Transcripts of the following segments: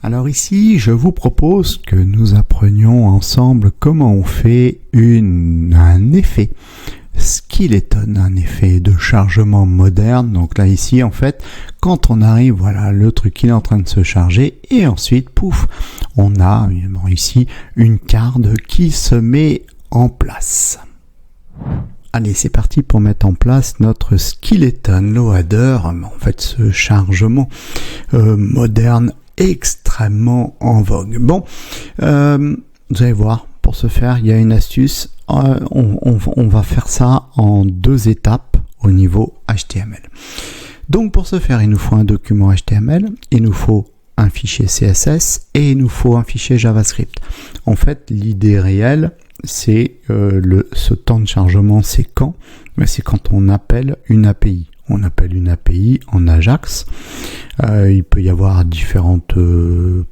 Alors ici, je vous propose que nous apprenions ensemble comment on fait un effet skeleton, un effet de chargement moderne. Donc là ici, en fait, quand on arrive, voilà, le truc il est en train de se charger et ensuite, pouf, on a ici une carte qui se met en place. Allez, c'est parti pour mettre en place notre skeleton loader, en fait ce chargement moderne extrêmement en vogue. Bon, vous allez voir, pour ce faire, il y a une astuce. On va faire ça en 2 étapes au niveau HTML. Donc pour ce faire, il nous faut un document HTML, il nous faut un fichier CSS et il nous faut un fichier JavaScript. En fait, l'idée réelle, c'est ce temps de chargement, c'est quand? C'est quand on appelle une API. On appelle une API en Ajax. Il peut y avoir différentes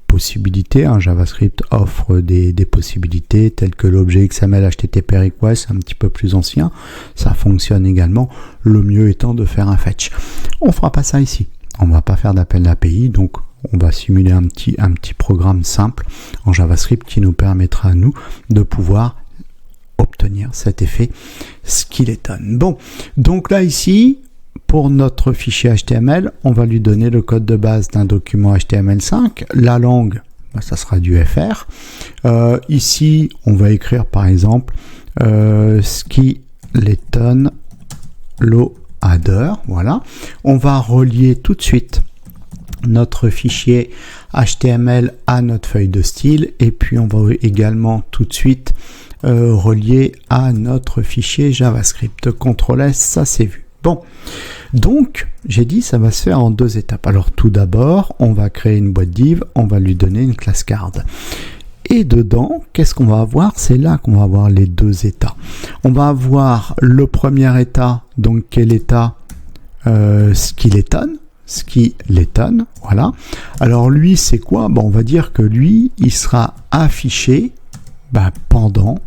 possibilités. JavaScript offre des possibilités telles que l'objet XML HTTP request, un petit peu plus ancien. Ça fonctionne également. Le mieux étant de faire un fetch. On fera pas ça ici. On va pas faire d'appel d'API, donc on va simuler un petit programme simple en JavaScript qui nous permettra nous de pouvoir obtenir cet effet skeleton. Bon, donc là ici, pour notre fichier HTML, on va lui donner le code de base d'un document HTML5. La langue, ça sera du FR. Ici, on va écrire par exemple skeleton loader. Voilà. On va relier tout de suite notre fichier HTML à notre feuille de style et puis on va également tout de suite relier à notre fichier JavaScript. CTRL S, ça c'est vu. Bon, donc j'ai dit ça va se faire en 2 étapes. Alors tout d'abord, on va créer une boîte div, on va lui donner une classe card. Et dedans, qu'est-ce qu'on va avoir? C'est là qu'on va avoir les 2 états. On va avoir le premier état, donc quel état? Skeleton, voilà. Alors lui, c'est quoi? On va dire que lui, il sera affiché pendant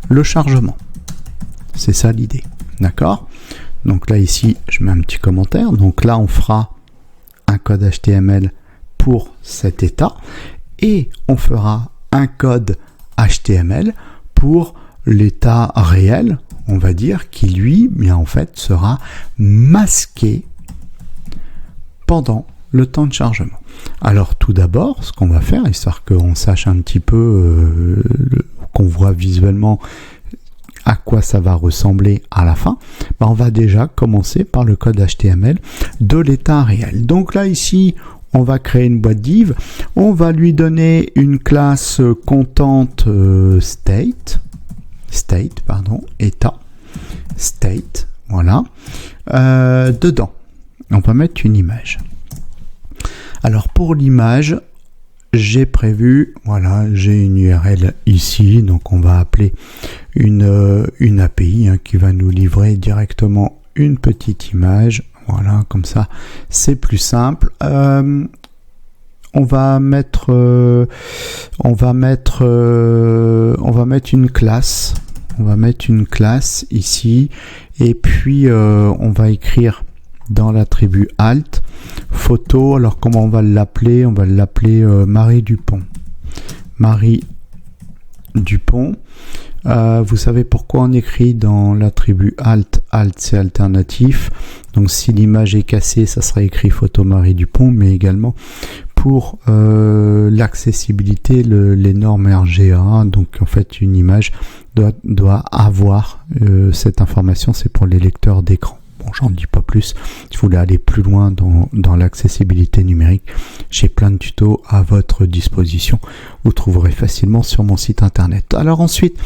le chargement. C'est ça l'idée, d'accord? Donc là ici, je mets un petit commentaire. Donc là, on fera un code HTML pour cet état et on fera un code HTML pour l'état réel, on va dire, qui lui, en fait, sera masqué pendant le temps de chargement. Alors tout d'abord, ce qu'on va faire, histoire qu'on sache un petit peu, qu'on voit visuellement à quoi ça va ressembler à la fin, on va déjà commencer par le code HTML de l'état réel. Donc là ici, on va créer une boîte div, on va lui donner une classe content état, state, voilà. Dedans, on va mettre une image. Alors pour l'image, j'ai prévu, voilà, j'ai une URL ici, donc on va appeler une API qui va nous livrer directement une petite image, voilà, comme ça, c'est plus simple. On va mettre une classe ici, et puis on va écrire dans l'attribut alt photo. Alors comment on va l'appeler? On va l'appeler Marie Dupont. Marie Dupont. Vous savez pourquoi on écrit dans l'attribut alt? Alt, c'est alternatif. Donc si l'image est cassée, ça sera écrit photo Marie Dupont, mais également pour l'accessibilité, les normes RGA. Donc en fait, une image doit avoir cette information. C'est pour les lecteurs d'écran. Bon, j'en dis pas plus. Si vous voulez aller plus loin dans l'accessibilité numérique, j'ai plein de tutos à votre disposition. Vous trouverez facilement sur mon site internet. Alors ensuite,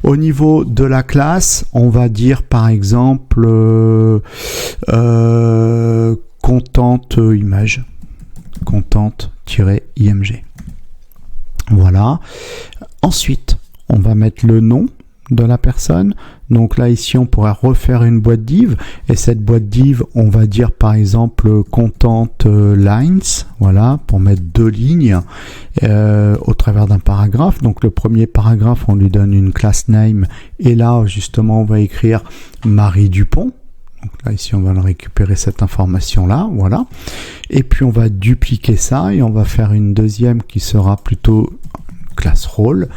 au niveau de la classe, on va dire par exemple content image, content-img. Voilà. Ensuite, on va mettre le nom de la personne. Donc là ici on pourrait refaire une boîte div, et cette boîte div on va dire par exemple content lines, voilà, pour mettre 2 lignes au travers d'un paragraphe. Donc le premier paragraphe on lui donne une class name, et là justement on va écrire Marie Dupont. Donc là, ici, on va récupérer cette information-là, voilà. Et puis, on va dupliquer ça et on va faire une deuxième qui sera plutôt classe rôle.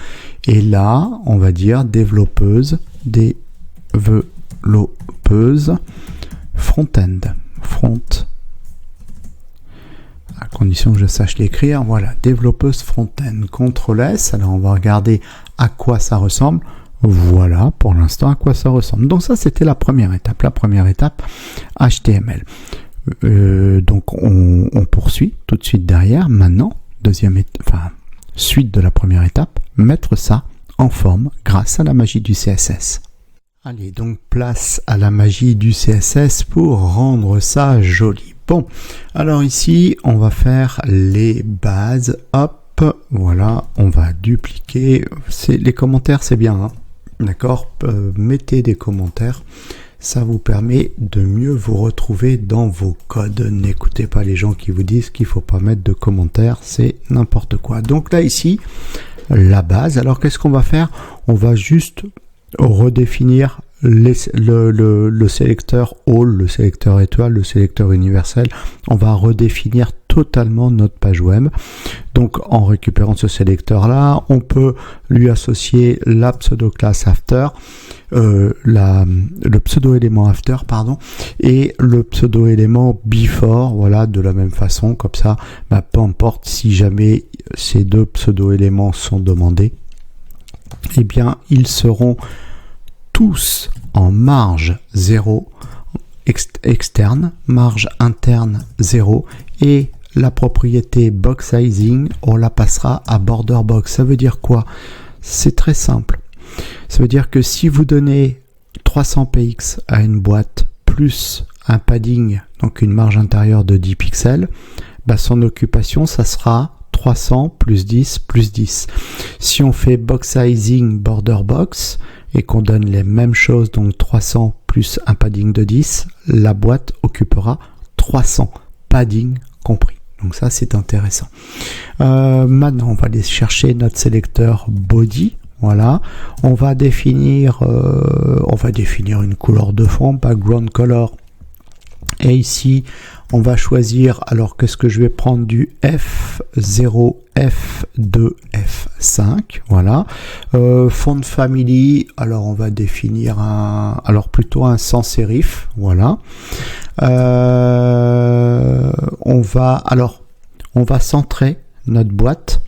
Et là, on va dire développeuse front-end. À condition que je sache l'écrire, voilà, développeuse front-end, CTRL-S. Alors, on va regarder à quoi ça ressemble. Voilà, pour l'instant, à quoi ça ressemble. Donc ça, c'était la première étape. La première étape, HTML. Donc, on poursuit tout de suite derrière. Maintenant, suite de la première étape, mettre ça en forme grâce à la magie du CSS. Allez, donc place à la magie du CSS pour rendre ça joli. Bon, alors ici, on va faire les bases. Hop, voilà, on va dupliquer. Les commentaires, c'est bien, hein. D'accord, mettez des commentaires, ça vous permet de mieux vous retrouver dans vos codes. N'écoutez pas les gens qui vous disent qu'il ne faut pas mettre de commentaires, c'est n'importe quoi. Donc là ici, la base, alors qu'est-ce qu'on va faire? On va juste redéfinir le sélecteur all, le sélecteur étoile, le sélecteur universel. On va redéfinir totalement notre page web. Donc en récupérant ce sélecteur là, on peut lui associer la pseudo-classe after, le pseudo-élément after, et le pseudo-élément before, voilà, de la même façon, comme ça, peu importe si jamais ces deux pseudo-éléments sont demandés, eh bien ils seront tous en marge 0 externe, marge interne 0, et la propriété box sizing, on la passera à border box. Ça veut dire quoi? C'est très simple. Ça veut dire que si vous donnez 300 px à une boîte plus un padding, donc une marge intérieure de 10 pixels, son occupation, ça sera 300 plus 10 plus 10. Si on fait box sizing border box et qu'on donne les mêmes choses, donc 300 plus un padding de 10, la boîte occupera 300, padding compris. Donc ça, c'est intéressant. Maintenant, on va aller chercher notre sélecteur body. Voilà, on va définir une couleur de fond, background color. Et ici, on va choisir, alors qu'est-ce que je vais prendre? Du F0, F2, F5, voilà. Font family, alors on va définir plutôt un sans sérif, voilà. On va centrer notre boîte.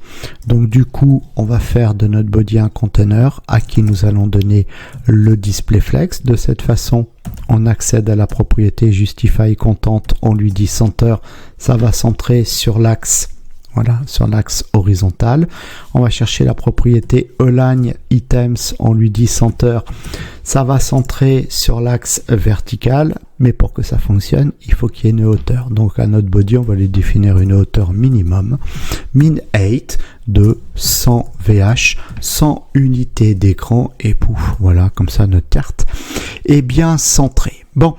Donc du coup, on va faire de notre body un container à qui nous allons donner le display flex. De cette façon, on accède à la propriété justify content, on lui dit center, ça va centrer sur l'axe, voilà, sur l'axe horizontal. On va chercher la propriété align items, on lui dit center, ça va centrer sur l'axe vertical, mais pour que ça fonctionne, il faut qu'il y ait une hauteur. Donc à notre body, on va lui définir une hauteur minimum, min 8 de 100 VH, 100 unités d'écran, et pouf, voilà, comme ça notre carte est bien centrée. Bon,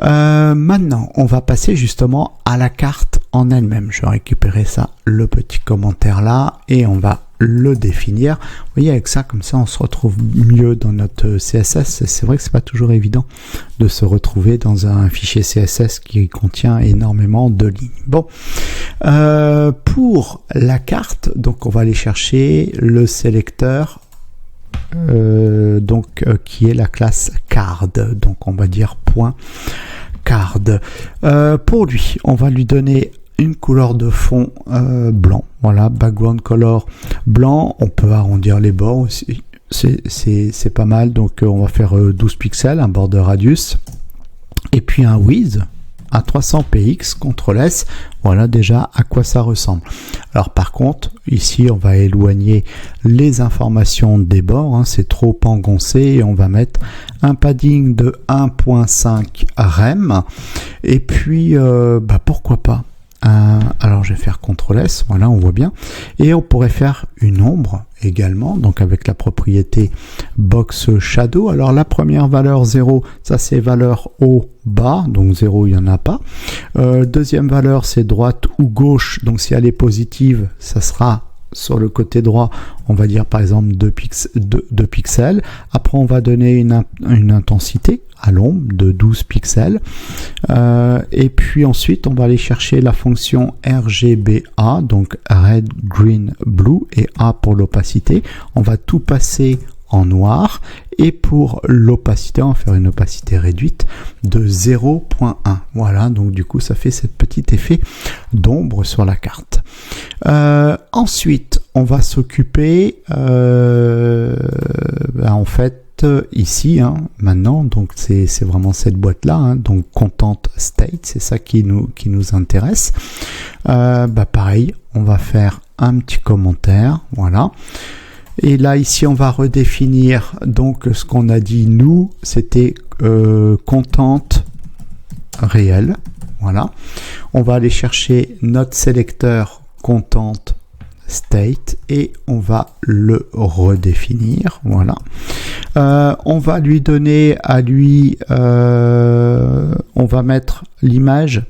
maintenant, on va passer justement à la carte en elle-même. Je vais récupérer ça, le petit commentaire là, et on va le définir. Vous voyez, avec ça, comme ça, on se retrouve mieux dans notre CSS. C'est vrai que c'est pas toujours évident de se retrouver dans un fichier CSS qui contient énormément de lignes. Bon, pour la carte, donc on va aller chercher le sélecteur qui est la classe card, donc on va dire point card. Pour lui, on va lui donner une couleur de fond blanc, voilà, background color blanc. On peut arrondir les bords aussi, c'est pas mal. Donc on va faire 12 pixels, un border radius, et puis un width à 300 px, CTRL-S, voilà déjà à quoi ça ressemble. Alors par contre, ici on va éloigner les informations des bords, c'est trop engoncé, et on va mettre un padding de 1.5 rem, et puis pourquoi pas alors je vais faire CTRL-S, voilà, on voit bien, et on pourrait faire une ombre également, donc avec la propriété box shadow. Alors la première valeur 0, ça c'est valeur haut bas, donc 0 il n'y en a pas. Deuxième valeur c'est droite ou gauche, donc si elle est positive ça sera sur le côté droit, on va dire par exemple 2 pixels. Après, on va donner une intensité à l'ombre de 12 pixels. Et puis ensuite, on va aller chercher la fonction RGBA, donc Red, Green, Blue, et A pour l'opacité. On va tout passer en noir, et pour l'opacité, on va faire une opacité réduite de 0.1. Voilà, donc du coup ça fait ce petit effet d'ombre sur la carte. Ensuite, on va s'occuper en fait ici maintenant, donc c'est vraiment cette boîte là, donc Content State, c'est ça qui nous intéresse. Pareil, on va faire un petit commentaire, voilà. Et là, ici, on va redéfinir, donc, ce qu'on a dit, nous, c'était content réel. Voilà. On va aller chercher notre sélecteur content state et on va le redéfinir. Voilà. On va lui donner à lui, on va mettre l'image.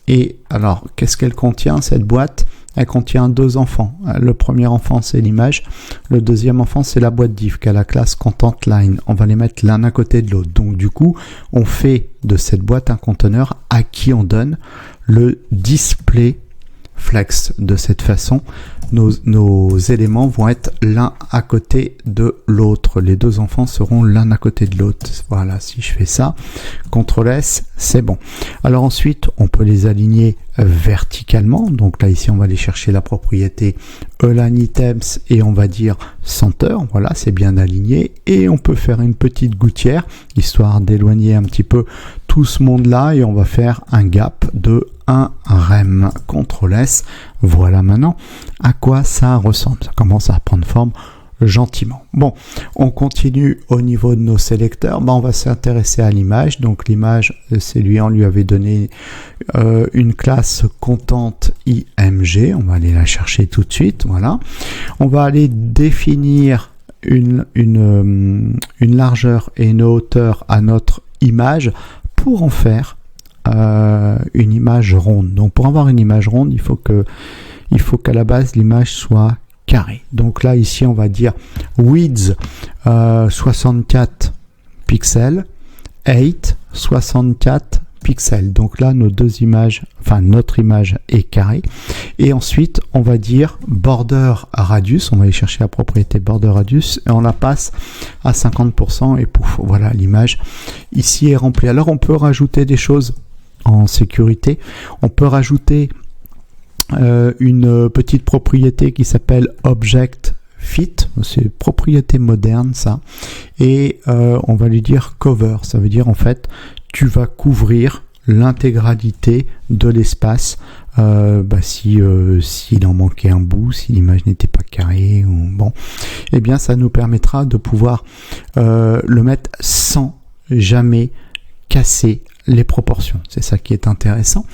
Et alors, qu'est-ce qu'elle contient, cette boîte ? Elle contient 2 enfants. Le premier enfant, c'est l'image. Le deuxième enfant, c'est la boîte div, qui a la classe Content Line. On va les mettre l'un à côté de l'autre. Donc, du coup, on fait de cette boîte un conteneur à qui on donne le display flex. De cette façon, nos éléments vont être l'un à côté de l'autre. Les 2 enfants seront l'un à côté de l'autre. Voilà, si je fais ça, CTRL S, c'est bon. Alors ensuite, on peut les aligner verticalement. Donc là, ici, on va aller chercher la propriété Align Items et on va dire Center. Voilà, c'est bien aligné. Et on peut faire une petite gouttière, histoire d'éloigner un petit peu tout ce monde-là. Et on va faire un gap de 1 rem. CTRL S. Voilà maintenant à quoi ça ressemble. Ça commence à prendre forme gentiment. Bon, on continue au niveau de nos sélecteurs. On va s'intéresser à l'image. Donc l'image, c'est lui, on lui avait donné une classe Content IMG. On va aller la chercher tout de suite. Voilà. On va aller définir une largeur et une hauteur à notre image pour en faire une image ronde. Donc pour avoir une image ronde, il faut qu'à la base l'image soit carré. Donc là, ici, on va dire width 64 pixels, height 64 pixels. Donc là, notre image est carrée. Et ensuite, on va dire border radius. On va aller chercher la propriété border radius et on la passe à 50% et pouf, voilà, l'image ici est remplie. Alors, on peut rajouter des choses en sécurité. On peut rajouter une petite propriété qui s'appelle Object Fit, c'est une propriété moderne ça, et on va lui dire Cover, ça veut dire en fait tu vas couvrir l'intégralité de l'espace s'il en manquait un bout, si l'image n'était pas carrée, ou bon, eh bien ça nous permettra de pouvoir le mettre sans jamais casser les proportions, c'est ça qui est intéressant.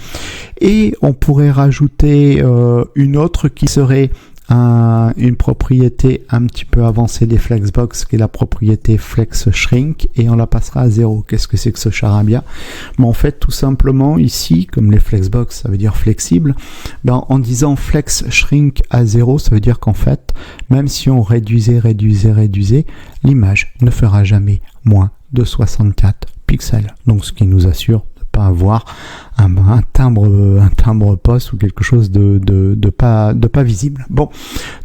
Et on pourrait rajouter une autre qui serait une propriété un petit peu avancée des Flexbox, qui est la propriété Flex Shrink, et on la passera à 0. Qu'est-ce que c'est que ce charabia? En fait, tout simplement, ici, comme les Flexbox, ça veut dire flexible, en disant Flex Shrink à 0, ça veut dire qu'en fait, même si on réduisait, l'image ne fera jamais moins de 64 pixels. Donc, ce qui nous assure de pas avoir un timbre poste ou quelque chose de pas visible. Bon,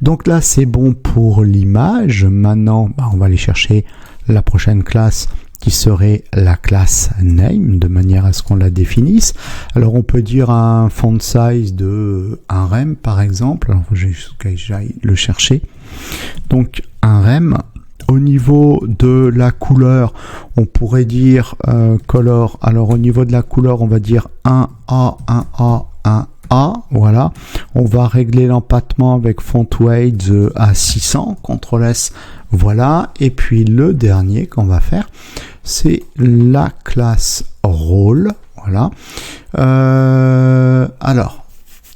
donc là c'est bon pour l'image. Maintenant, on va aller chercher la prochaine classe qui serait la classe name, de manière à ce qu'on la définisse. Alors on peut dire un font size de 1 rem par exemple. Alors j'aille le chercher. Donc un rem. Au niveau de la couleur, on pourrait dire color. Alors au niveau de la couleur, on va dire 1A, 1A, 1A. Voilà. On va régler l'empattement avec font weight à 600. CTRL S. Voilà. Et puis le dernier qu'on va faire, c'est la classe role. Voilà. Alors,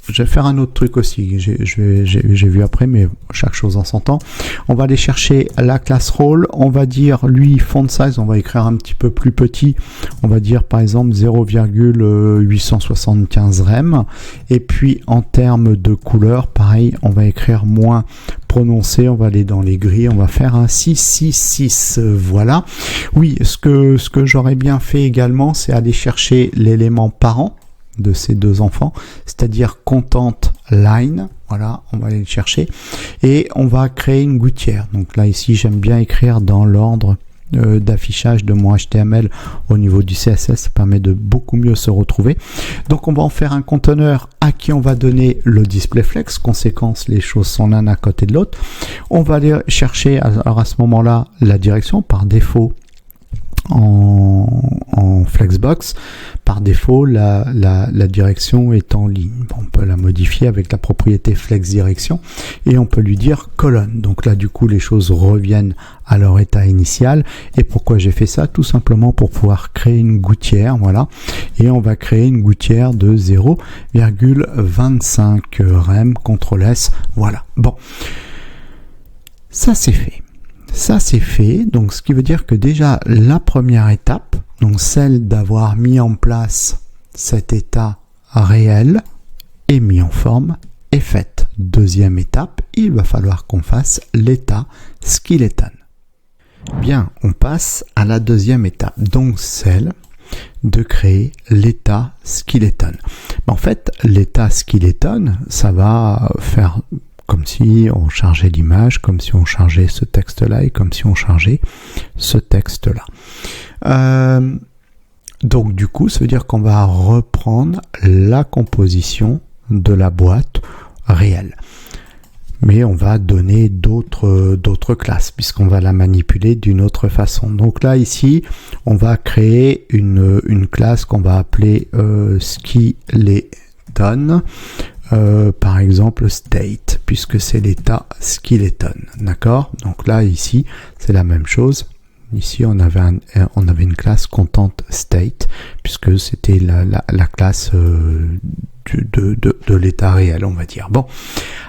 je vais faire un autre truc aussi, j'ai vu après, mais chaque chose en son temps. On va aller chercher la classe role, on va dire, lui, font size, on va écrire un petit peu plus petit, on va dire par exemple 0,875 rem, et puis en termes de couleur, pareil, on va écrire moins prononcé, on va aller dans les gris, on va faire un 666, voilà. Oui, ce que j'aurais bien fait également, c'est aller chercher l'élément parent de ces deux enfants, c'est-à-dire content line, voilà, on va aller le chercher, et on va créer une gouttière. Donc là, ici, j'aime bien écrire dans l'ordre d'affichage de mon HTML au niveau du CSS, ça permet de beaucoup mieux se retrouver. Donc on va en faire un conteneur à qui on va donner le display flex, conséquence, les choses sont l'un à côté de l'autre. On va aller chercher, alors à ce moment-là, la direction, par défaut, en Flexbox, par défaut la direction est en ligne. Bon, on peut la modifier avec la propriété flex direction et on peut lui dire colonne. Donc là du coup les choses reviennent à leur état initial. Et pourquoi j'ai fait ça? Tout simplement pour pouvoir créer une gouttière, voilà. Et on va créer une gouttière de 0,25 rem, CTRL S, voilà. Bon, ça c'est fait. Ça c'est fait, donc ce qui veut dire que déjà la première étape, donc celle d'avoir mis en place cet état réel et mis en forme, est faite. Deuxième étape, il va falloir qu'on fasse l'état skeleton. Bien, on passe à la deuxième étape, donc celle de créer l'état skeleton. En fait, l'état skeleton, ça va faire comme si on chargeait l'image, comme si on chargeait ce texte-là et comme si on chargeait ce texte-là. Donc du coup, ça veut dire qu'on va reprendre la composition de la boîte réelle. Mais on va donner d'autres classes, puisqu'on va la manipuler d'une autre façon. Donc là, ici, on va créer une classe qu'on va appeler skeleton. Par exemple state, puisque c'est l'état skeleton, d'accord? Donc là ici c'est la même chose. Ici on avait une classe content state, puisque c'était la classe de l'état réel, on va dire. Bon,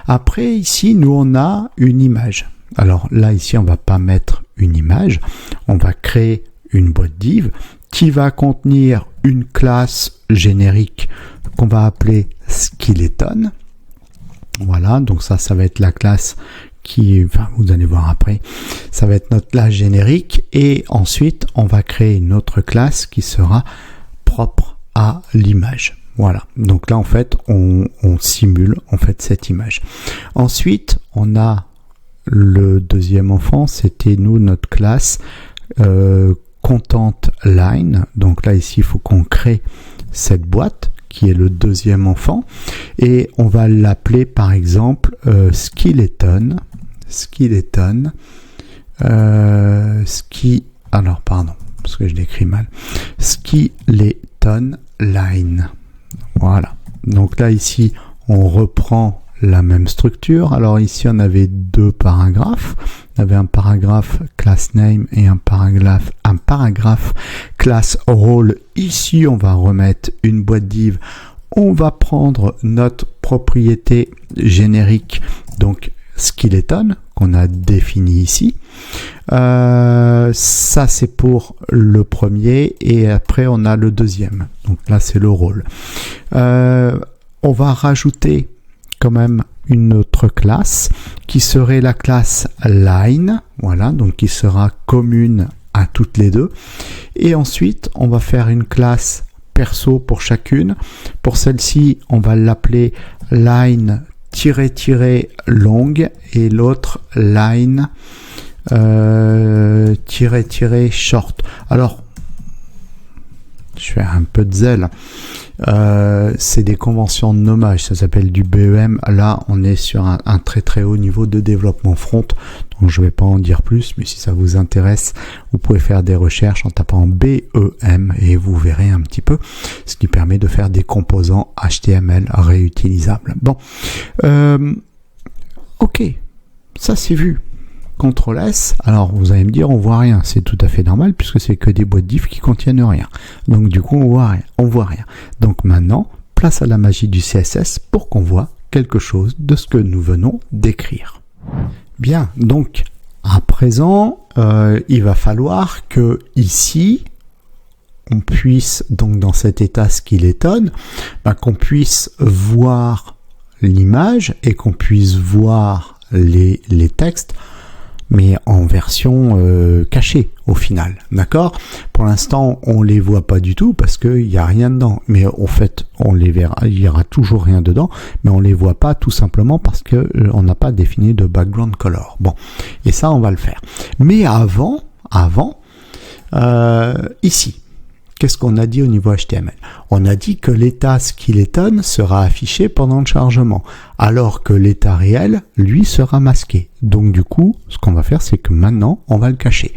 après ici nous on a une image. Alors là ici on va pas mettre une image, on va créer une boîte div qui va contenir une classe générique qu'on va appeler skeleton. Voilà, donc ça va être la classe qui, enfin vous allez voir après, ça va être notre classe générique, et ensuite on va créer une autre classe qui sera propre à l'image. Voilà, donc là en fait on simule en fait cette image. Ensuite on a le deuxième enfant, c'était notre classe content line. Donc là ici il faut qu'on crée cette boîte qui est le deuxième enfant, et on va l'appeler par exemple skeleton, alors pardon, parce que je l'écris mal, skeleton line. Voilà, donc là ici on reprend la même structure. Alors ici on avait deux paragraphes, on avait un paragraphe class name et un paragraphe class role. Ici on va remettre une boîte div, on va prendre notre propriété générique, donc skeleton, qu'on a défini ici. Ça c'est pour le premier, et après on a le deuxième, donc là c'est le rôle. On va rajouter quand même une autre classe qui serait la classe line, voilà, donc qui sera commune à toutes les deux. Et ensuite on va faire une classe perso pour chacune. Pour celle-ci on va l'appeler line _long et l'autre line short. Alors je fais un peu de zèle. C'est des conventions de nommage, ça s'appelle du BEM. Là on est sur un très très haut niveau de développement front, donc je vais pas en dire plus, mais si ça vous intéresse vous pouvez faire des recherches en tapant BEM et vous verrez un petit peu, ce qui permet de faire des composants HTML réutilisables. Bon, ok, ça c'est vu. CTRL S, alors vous allez me dire on voit rien, c'est tout à fait normal puisque c'est que des boîtes div qui contiennent rien. Donc du coup on voit rien. Donc maintenant, place à la magie du CSS pour qu'on voit quelque chose de ce que nous venons d'écrire. Bien, donc à présent, il va falloir que ici, on puisse, donc dans cet état skeleton, qu'on puisse voir l'image et qu'on puisse voir les textes, mais en version cachée au final, d'accord? Pour l'instant, on les voit pas du tout parce qu'il n'y a rien dedans, mais en fait, on les verra, il y aura toujours rien dedans, mais on les voit pas tout simplement parce que on n'a pas défini de background color. Bon, et ça, on va le faire. Mais avant, ici, qu'est-ce qu'on a dit au niveau HTML? On a dit que l'état skeleton sera affiché pendant le chargement, alors que l'état réel, lui, sera masqué. Donc du coup, ce qu'on va faire, c'est que maintenant, on va le cacher.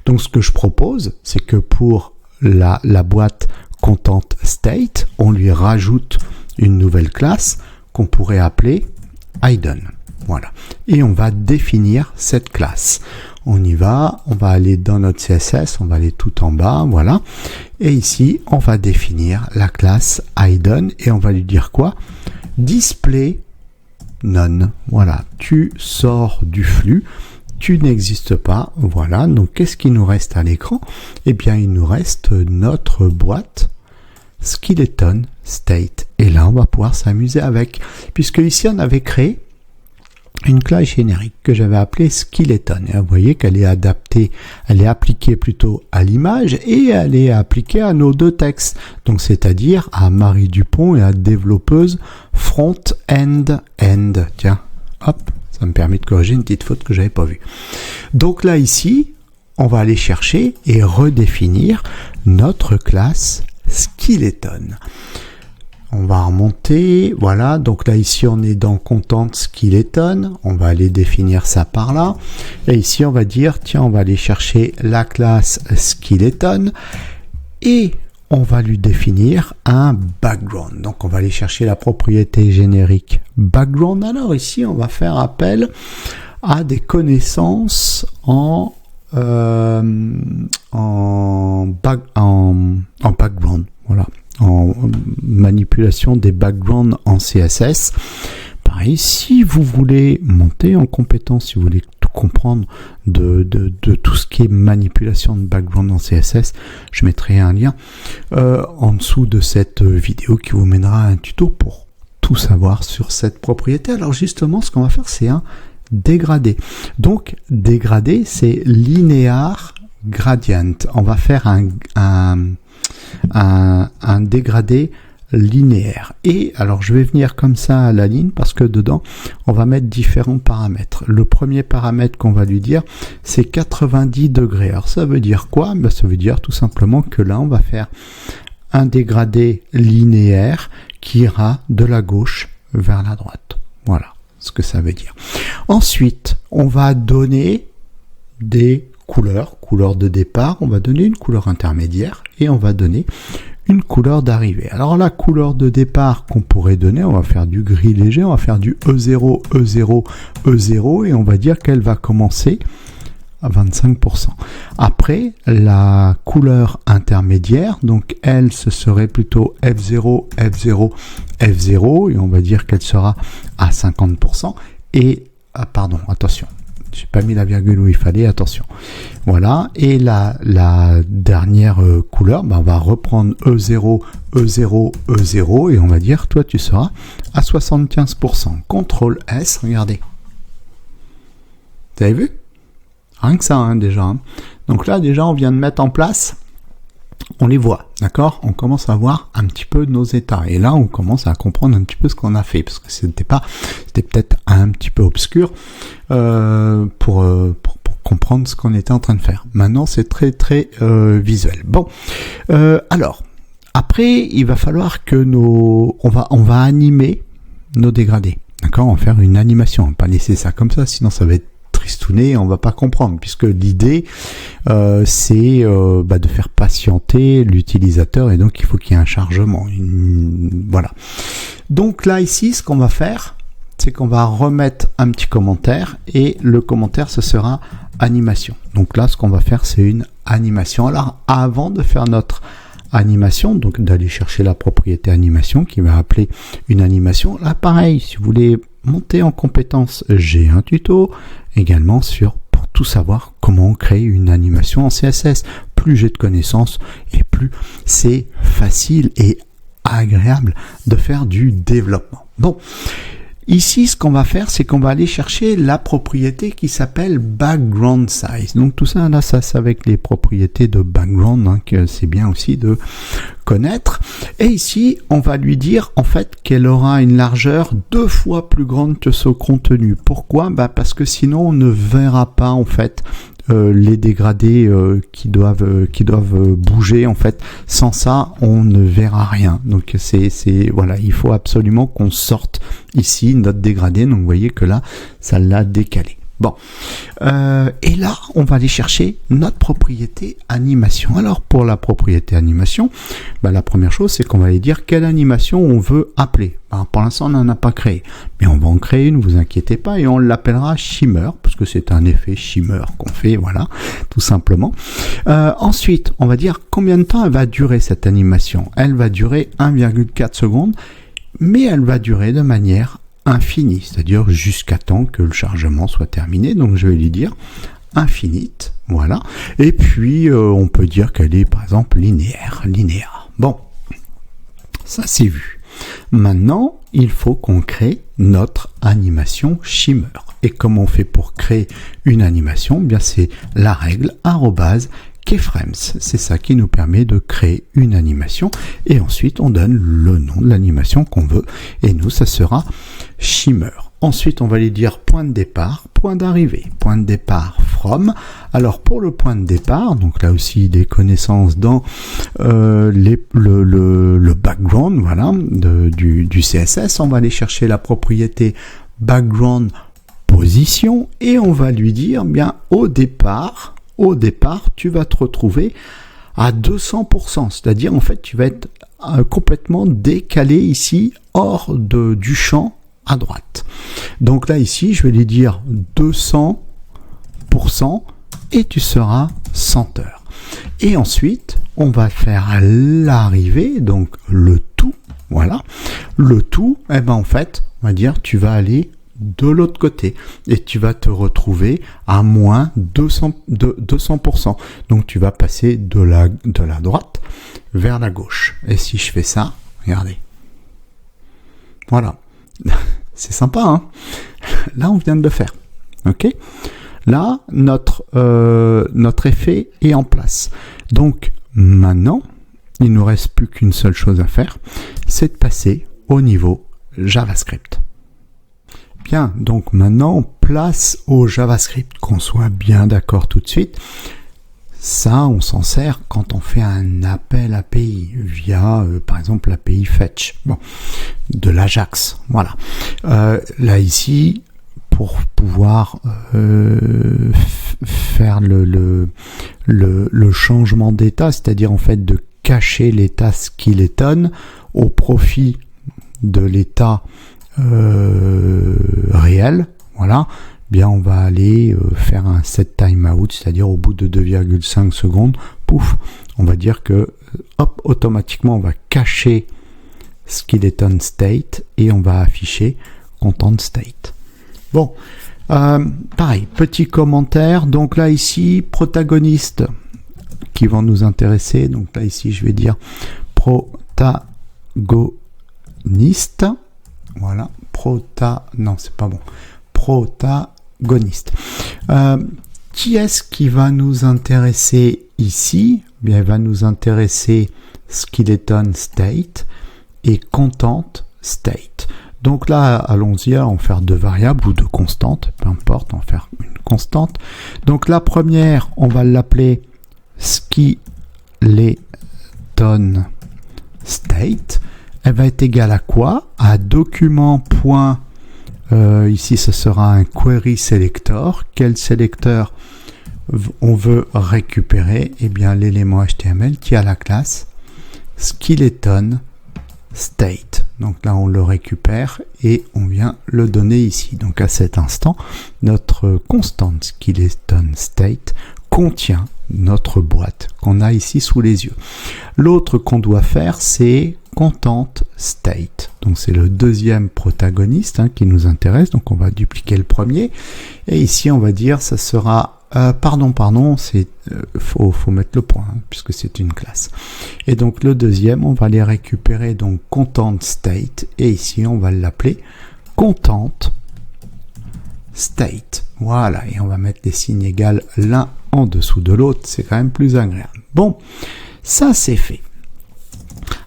Donc ce que je propose, c'est que pour la boîte content state, on lui rajoute une nouvelle classe qu'on pourrait appeler hidden. Voilà. Et on va définir cette classe. On y va, on va aller dans notre CSS, on va aller tout en bas, voilà. Et ici, on va définir la classe hidden et on va lui dire quoi? Display none. Voilà, tu sors du flux, tu n'existes pas. Voilà, donc qu'est-ce qui nous reste à l'écran? Eh bien, il nous reste notre boîte skeleton state. Et là, on va pouvoir s'amuser avec, puisque ici, on avait créé une classe générique que j'avais appelée skeleton. Et vous voyez qu'elle est adaptée, elle est appliquée plutôt à l'image et elle est appliquée à nos deux textes. Donc, c'est-à-dire à Marie Dupont et à développeuse front-end end. Tiens, hop, ça me permet de corriger une petite faute que j'avais pas vue. Donc là, ici, on va aller chercher et redéfinir notre classe skeleton. On va remonter, voilà, donc là ici on est dans content skeleton, on va aller définir ça par là, et ici on va dire, tiens, on va aller chercher la classe skeleton, et on va lui définir un background. Donc on va aller chercher la propriété générique background. Alors ici on va faire appel à des connaissances en background, voilà, en manipulation des backgrounds en CSS. Pareil, si vous voulez monter en compétence, si vous voulez tout comprendre de tout ce qui est manipulation de background en CSS, je mettrai un lien en dessous de cette vidéo qui vous mènera à un tuto pour tout savoir sur cette propriété. Alors justement, ce qu'on va faire, c'est un dégradé. Donc, dégradé, c'est linear gradient. On va faire un dégradé linéaire. Et alors je vais venir comme ça à la ligne parce que dedans on va mettre différents paramètres. Le premier paramètre qu'on va lui dire, c'est 90 degrés. Alors ça veut dire quoi? Ben, ça veut dire tout simplement que là on va faire un dégradé linéaire qui ira de la gauche vers la droite. Voilà ce que ça veut dire. Ensuite, on va donner des couleurs de départ, on va donner une couleur intermédiaire et on va donner une couleur d'arrivée. Alors la couleur de départ qu'on pourrait donner, on va faire du gris léger, on va faire du E0, E0, E0 et on va dire qu'elle va commencer à 25%. Après, la couleur intermédiaire, donc elle, ce serait plutôt F0, F0, F0 et on va dire qu'elle sera à 50% et, pardon, attention, j'ai pas mis la virgule où il fallait, attention. Voilà, et la dernière couleur, on va reprendre E0, E0, E0, et on va dire, toi tu seras à 75%. CTRL S, regardez. Vous avez vu? Rien que ça, hein, déjà. Hein. Donc là, déjà, on vient de mettre en place, on les voit, d'accord? On commence à voir un petit peu nos états. Et là, on commence à comprendre un petit peu ce qu'on a fait, parce que c'était peut-être un petit peu obscur pour comprendre ce qu'on était en train de faire. Maintenant, c'est très très visuel. Bon, alors après, il va falloir que on va animer nos dégradés, d'accord? On va faire une animation, on va pas laisser ça comme ça, sinon ça va être tristouné, on va pas comprendre, puisque l'idée c'est de faire patienter l'utilisateur et donc il faut qu'il y ait un chargement. Voilà. Donc là ici, ce qu'on va faire, c'est qu'on va remettre un petit commentaire et le commentaire ce sera animation. Donc là, ce qu'on va faire, c'est une animation. Alors avant de faire notre animation, donc d'aller chercher la propriété animation qui va appeler une animation. Là, pareil, si vous voulez monter en compétence, j'ai un tuto également pour tout savoir comment on crée une animation en CSS. Plus j'ai de connaissances et plus c'est facile et agréable de faire du développement. Bon, ici ce qu'on va faire, c'est qu'on va aller chercher la propriété qui s'appelle background size. Donc tout ça, là, ça c'est avec les propriétés de background, hein, que c'est bien aussi de connaître. Et ici, on va lui dire en fait qu'elle aura une largeur 2 fois plus grande que ce contenu. Pourquoi ? Parce que sinon on ne verra pas en fait les dégradés qui doivent bouger en fait. Sans ça, on ne verra rien. Donc voilà, il faut absolument qu'on sorte ici notre dégradé. Donc vous voyez que là, ça l'a décalé. Bon, et là, on va aller chercher notre propriété animation. Alors, pour la propriété animation, la première chose, c'est qu'on va aller dire quelle animation on veut appeler. Pour l'instant, on n'en a pas créé, mais on va en créer une, ne vous inquiétez pas, et on l'appellera shimmer, parce que c'est un effet shimmer qu'on fait, voilà, tout simplement. Ensuite, on va dire combien de temps elle va durer cette animation. Elle va durer 1,4 secondes, mais elle va durer de manière infinie, c'est-à-dire jusqu'à temps que le chargement soit terminé. Donc je vais lui dire infinite, voilà. Et puis on peut dire qu'elle est par exemple linéaire. Bon, ça c'est vu. Maintenant, il faut qu'on crée notre animation shimmer. Et comment on fait pour créer une animation ? Bien, c'est la règle @keyframes. C'est ça qui nous permet de créer une animation. Et ensuite, on donne le nom de l'animation qu'on veut. Et nous, ça sera shimmer. Ensuite, on va lui dire point de départ, point d'arrivée. Point de départ from. Alors, pour le point de départ, donc là aussi des connaissances dans le background, voilà, du CSS. On va aller chercher la propriété background position et on va lui dire, bien, au départ, tu vas te retrouver à 200%. C'est-à-dire, en fait, tu vas être complètement décalé ici, hors du champ à droite. Donc là, ici, je vais lui dire 200% et tu seras 100 heures. Et ensuite, on va faire l'arrivée, donc le tout, voilà. Le tout, en fait, on va dire, tu vas aller de l'autre côté et tu vas te retrouver à moins 200%. Donc tu vas passer de la droite vers la gauche. Et si je fais ça, regardez. Voilà. C'est sympa, hein? Là, on vient de le faire. Ok? Là, notre effet est en place. Donc, maintenant, il ne nous reste plus qu'une seule chose à faire, c'est de passer au niveau JavaScript. Bien, donc maintenant, place au JavaScript, qu'on soit bien d'accord tout de suite. Ça, on s'en sert quand on fait un appel API via, par exemple, l'API Fetch, de l'Ajax. Voilà. Là, ici, pour pouvoir faire le changement d'état, c'est-à-dire en fait de cacher l'état skeleton au profit de l'état réel, voilà. Bien, on va aller faire un set timeout, c'est-à-dire au bout de 2,5 secondes, pouf, on va dire que, hop, automatiquement, on va cacher skeleton state et on va afficher content state. Bon, pareil, petit commentaire. Donc là, ici, protagonistes qui vont nous intéresser. Donc là, ici, je vais dire protagoniste. Voilà, non, c'est pas bon. Protagoniste. Qui est-ce qui va nous intéresser ici? Bien, il va nous intéresser skeleton state et content state. Donc là, allons-y à en faire deux variables ou deux constantes, peu importe, en faire une constante. Donc la première, on va l'appeler skeleton state. Elle va être égale à quoi? À document. Ici, ce sera un query selector. Quel sélecteur on veut récupérer? Eh bien, l'élément HTML qui a la classe skeleton state. Donc là, on le récupère et on vient le donner ici. Donc à cet instant, notre constante skeleton state contient notre boîte qu'on a ici sous les yeux. L'autre qu'on doit faire, c'est content state. Donc c'est le deuxième protagoniste qui nous intéresse. Donc on va dupliquer le premier. Et ici on va dire ça sera pardon, c'est faut mettre le point puisque c'est une classe. Et donc le deuxième, on va les récupérer donc content state et ici on va l'appeler content state. Voilà, et on va mettre des signes égaux l'un en dessous de l'autre, c'est quand même plus agréable. Bon, ça c'est fait.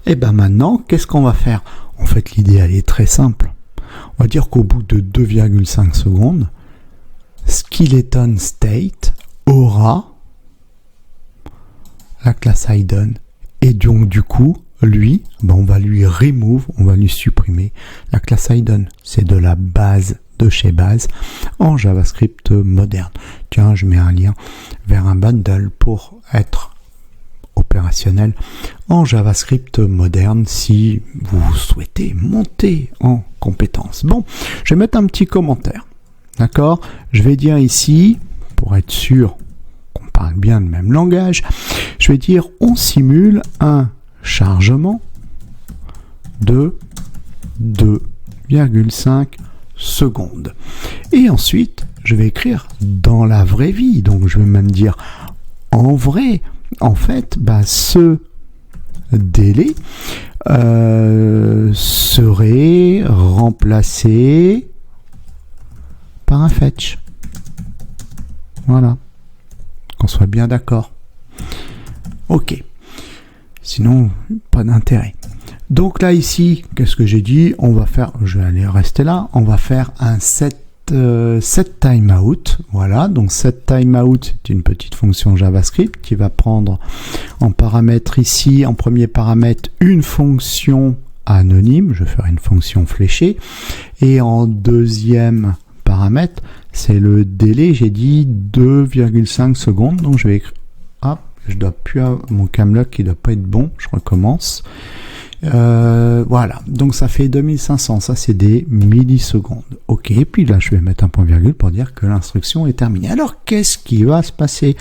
Et ben maintenant, qu'est-ce qu'on va faire? En fait, l'idée elle est très simple. On va dire qu'au bout de 2,5 secondes, Skeleton State aura la classe Hidden. Et donc du coup, lui, on va lui remove, on va lui supprimer la classe Hidden. C'est de la base de chez base en JavaScript moderne. Tiens, je mets un lien vers un bundle pour être opérationnel en JavaScript moderne si vous souhaitez monter en compétences. Bon, je vais mettre un petit commentaire. D'accord? Je vais dire ici, pour être sûr qu'on parle bien le même langage, je vais dire on simule un chargement de 2,5 secondes. Et ensuite, je vais écrire dans la vraie vie. Donc, je vais même dire en vrai. En fait, ce délai serait remplacé par un fetch. Voilà. Qu'on soit bien d'accord. Ok. Sinon, pas d'intérêt. Donc là, ici, qu'est-ce que j'ai dit? On va faire, je vais aller rester là, on va faire un set timeout. Voilà, donc set timeout, c'est une petite fonction JavaScript qui va prendre en paramètre ici, en premier paramètre, une fonction anonyme, je vais faire une fonction fléchée, et en deuxième paramètre, c'est le délai, j'ai dit 2,5 secondes, donc je vais écrire, hop, je dois plus avoir mon camlock qui doit pas être bon, je recommence. Voilà, donc ça fait 2500, ça c'est des millisecondes. Ok, puis là je vais mettre un point virgule pour dire que l'instruction est terminée. Alors qu'est-ce qui va se passer?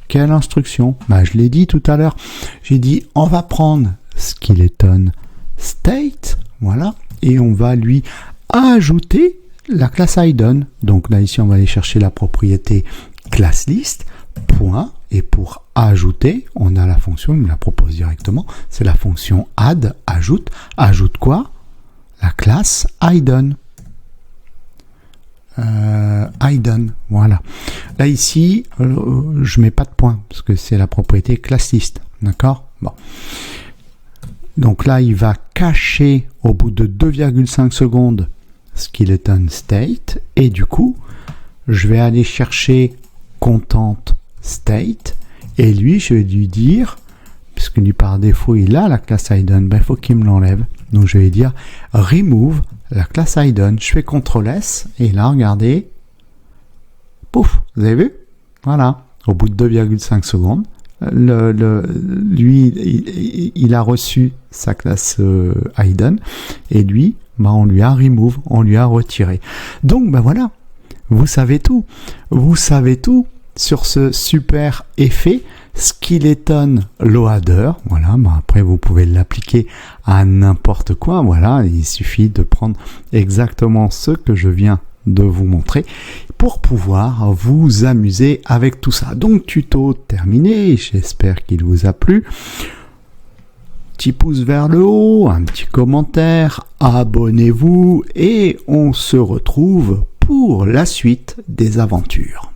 Quelle instruction? Je l'ai dit tout à l'heure, j'ai dit on va prendre Skeleton State, voilà, et on va lui ajouter la classe Hidden. Donc là ici on va aller chercher la propriété classList, point, et pour ajouter, on a la fonction, il me la propose directement, c'est la fonction add, ajoute. Ajoute quoi? La classe Hidden. Hidden, voilà. Là ici, je mets pas de point, parce que c'est la propriété classList, d'accord? Bon. Donc là, il va cacher au bout de 2,5 secondes Skeleton State, et du coup, je vais aller chercher content state, et lui, je vais lui dire, puisque lui par défaut, il a la classe Hidden, il faut qu'il me l'enlève. Donc je vais lui dire remove la classe Hidden. Je fais CTRL S, et là, regardez, pouf, vous avez vu? Voilà, au bout de 2,5 secondes, lui, il a reçu sa classe Hidden, et lui, on lui a remove, on lui a retiré. Donc, voilà, vous savez tout. Vous savez tout sur ce super effet Skeleton Loader. Voilà, après vous pouvez l'appliquer à n'importe quoi. Voilà, il suffit de prendre exactement ce que je viens de vous montrer pour pouvoir vous amuser avec tout ça. Donc tuto terminé, j'espère qu'il vous a plu. Petit pouce vers le haut, un petit commentaire, abonnez-vous et on se retrouve pour la suite des aventures.